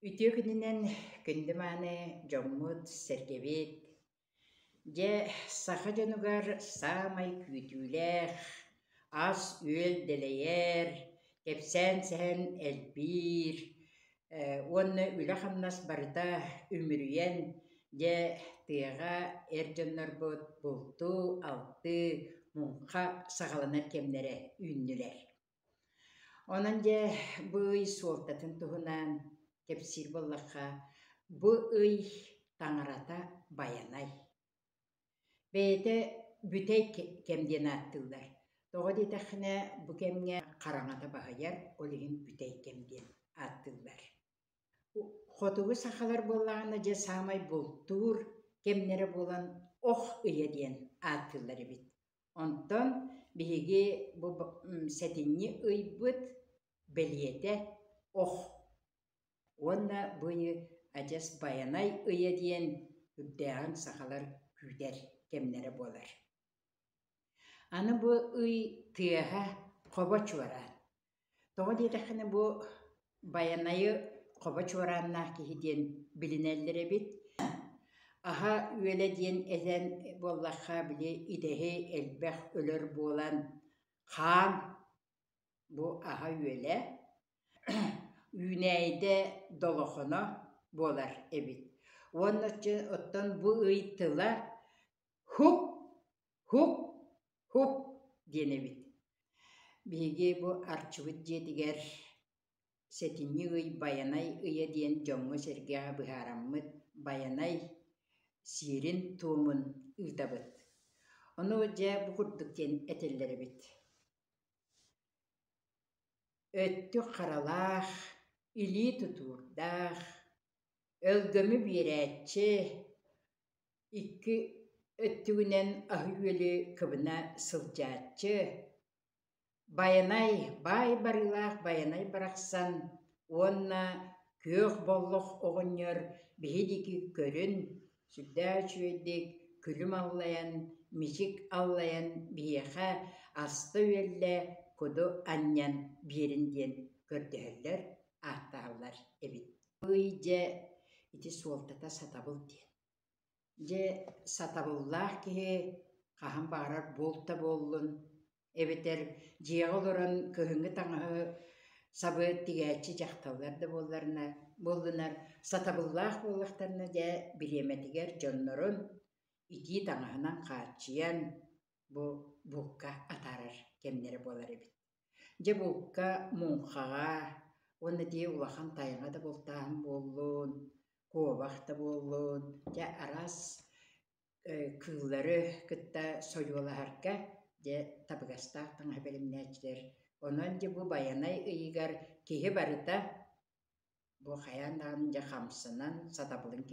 Ütüö gününen kündümane жоммут сергебит. Же саха жонугар самай күтүүлэх, ас үөл делейер, кепсен сәһен элбир, онны үлэ хамнас барыта үмүрүйен же тыаға эрдьоннорбут булту, алты, мунха сагаланар кемнере үүннүлэр. Онан же бый суолтатын туһунан кепсир боллаха бу ый таңарата баянай. Бейте бүтей кемден аттылдар. Тоға дейтахына бу кемге қараңата бағайар, олығын бүтей кемден аттылдар. Хотугу сахалар боллағына же самай болтур кемнері болан ох ыйаден аттылдар бит. Онтон биһиги бу сетинни ыйбыт белиете ох. Онна буйы ажас баянай ыйаден үддәган сахалар күдер кемнері болар. Аны бу ый тыаға қоба чуаран. Тоға дейтақыны бу баянайы қоба чуараннақ кихиден билинеллері бит. Аха үеле диен эзен боллаққа біле идеһи элбэх өлөр болан қан бу аха үеле үнәйде долохоно болар эбит. Онночы оттон бу ыйтыла хуп диен эбит. Биге бу арчыбыт жетигер сетинни ый баянай ыйа диен жоңго сергеға быхараммыт баянай сирин туумун ыйтабыт. Ону же бу курдуктен этеллери бит. Өттү қаралах, или тутурдах, өлгөмү бирэччи, икки өттүгүнен ахүйөлү кыбына сылжааччы, баянай бай барылах, баянай барақсан, онна көх боллох оғыньор биһидики көрүн, сүрдää чүөйдик, күлүм аллаян, мичик аллаян биэхэ аста үөллэ коду аннян биэринден көрдөһөллөр ааттааллар эбит. Бый же ити суолтата сатабыл диэн. Же сатабыллаах киһи хаһан баарар буолта буоллун эбитер дьиэҕэ олорон көһүҥҥү таҥаһы сабы тигээччи дьахталлар да буоллунар. Сатабыллаах буоллахтарна же билиэмэтигэр дьоннорун ити таҥаһынан хааччыйан бу буукка атаарар кемнери буолар эбит. Же буукка муҥхаҕа, уонна дии улахан тайҕа да бултааһын буоллуун, куобах да буоллуун, же арас кыыллары кытта сойуолаһарга же табыгастаах таҥаһы белимнээчилэр. Онон же бу баянай ыйыгар киһи барыта бу хайаан даҕаны же хамсынан сатабылын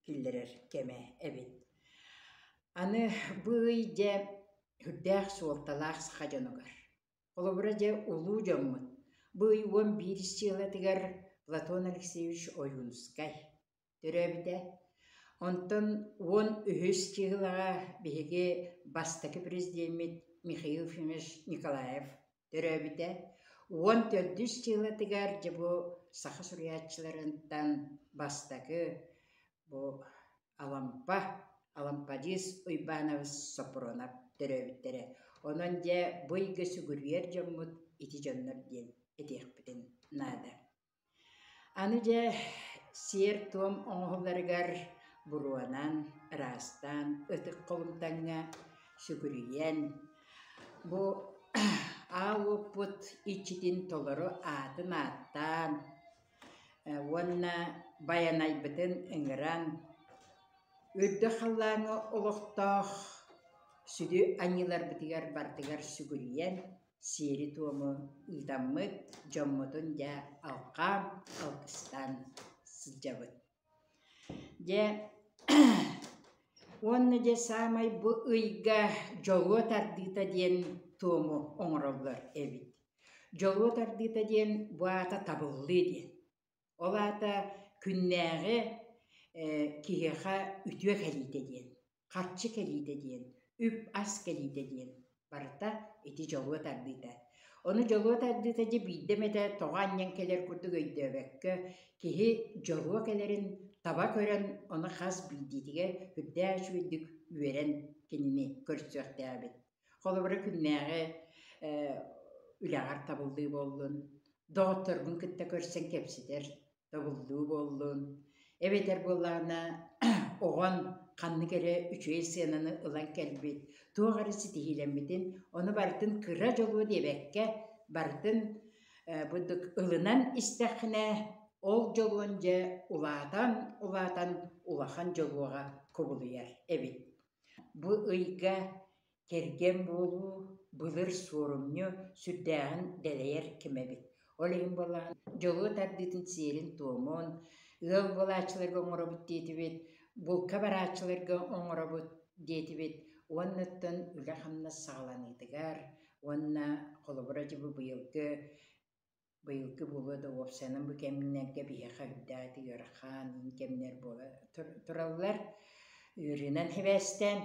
киллерер кеме эбит. Аны бу ый же хүрдээх суолталаах саха дьонугар. Олобура же улуу дьоммут. Бу ый 11 сыылатыгар Платон Алексеевич Ойгунскай төрөбүтэ. Онтон 13 сыылаға биһиги бастакы президент Михаил Ефимович Николаев төрөбүтэ. 14 сыылатыгар же бу саха суруяччыларынтан бастакы бу Алампадис Уйбанович Сопронов төрөбүттере. Онон же быйга сүгүрүер жоммут ити дьоннор диэн этиэхпитин наада. Аны же сиэр туом оҥоһуларыгар буруанан, раастан, ытык колумтаңҥа сүгүрүйэн. Бу аалуоппут ичитин толору аатын ааттаан, уонна баянайбытын ыҥыран, үрдө халлааҥы олохтоох сүдү аньыларбытыгар бартыгар сүгүрүйэн сиэри туому ыытаммыт дьоммутун же алкаам алкыстан сылдьабыт. Же уонна же саамай бу ыйга дьолуо тардыыта диэн туому оҥороллор эбит. Дьолуо тардыыта диэн бу аата табыллыы диэн. Ол аата күннээҕи киһиэхэ үтүө кэлиитэ диэн, харчы кэлиитэ диэн, үп ас кэлиитэ диэн барыта ити дьолуо тардыыта. Onu jolуо тардыта же бидемете тоҕанньан келер курдук өйдөбөккө киһи жолуо келерин таба көрөн оны хас билдитиге хүрдээч үдүк үөрен кинини көрсүөхтэбит. Холобура күннээҕи үлэҕэр табылдыы боллун, доҕотторгун кытта көрсөн кепситер табылдуу боллун. Эбетер буоллаана оҕон ханны кере үчүгэй сыананы ылан келбит. Туоҕары ситиһилэммитин ону бартын кыра жолуо диэбэкке бартын будук ылынан истэххинэ ол жолуон же улаатан улахан жолуоҕа кубулуяр эбит. Бу ыйга керген буолуу былыр суорумню сүрдээҕин дэлэйэр кимэбит. Ол иһин буоллаан жолуо тардыытын сиэрин туомуон ыал буолаачыларга оҥоробут диэтибит, булка бараачыларга оҥоробут диэтибит. Уоннаттан үлэ хамна саҕаланыытыгар уонна холобура дьыбы быйылгы буолуо да уопсанан бу кэмнэргэ биһиэхэ хүрдээти ыарахан ин кэмнэр буола тураллар ыырынан хэбээстэн.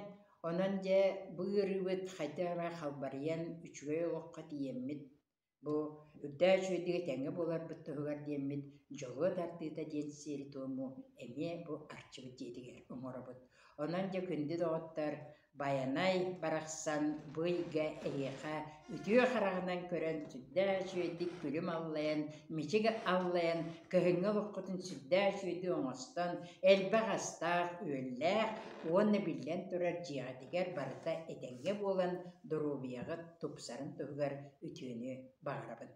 Онон же бу ыарыыбыт хайдыаабаа халбарыйан үчүгэй олоххо тиэммит. Бу үрдээч үөдүгэ тэҥҥэ буоларбыт туһугар диэммит жолуо тардыыта диэн сиэри туому эмиэ бу арчыбыт диэтигэр оҥоробут. Онон же күндү доҕоттор баянай барахсан быйга эйэхэ үтүө хараҕынан көрөн сүрдээч үөдик күлүм аллайан, мичигэ аллайан, кыһыҥҥа олоххотун сүрдээч үөдү оҥостон, элбэх астаах үөллээх уонна биллэн турар дьиэҕэтигэр барыта этэҥҥэ буолан доруубуйаҕыт тупсарын туһугар үтүөнү баҕарабын.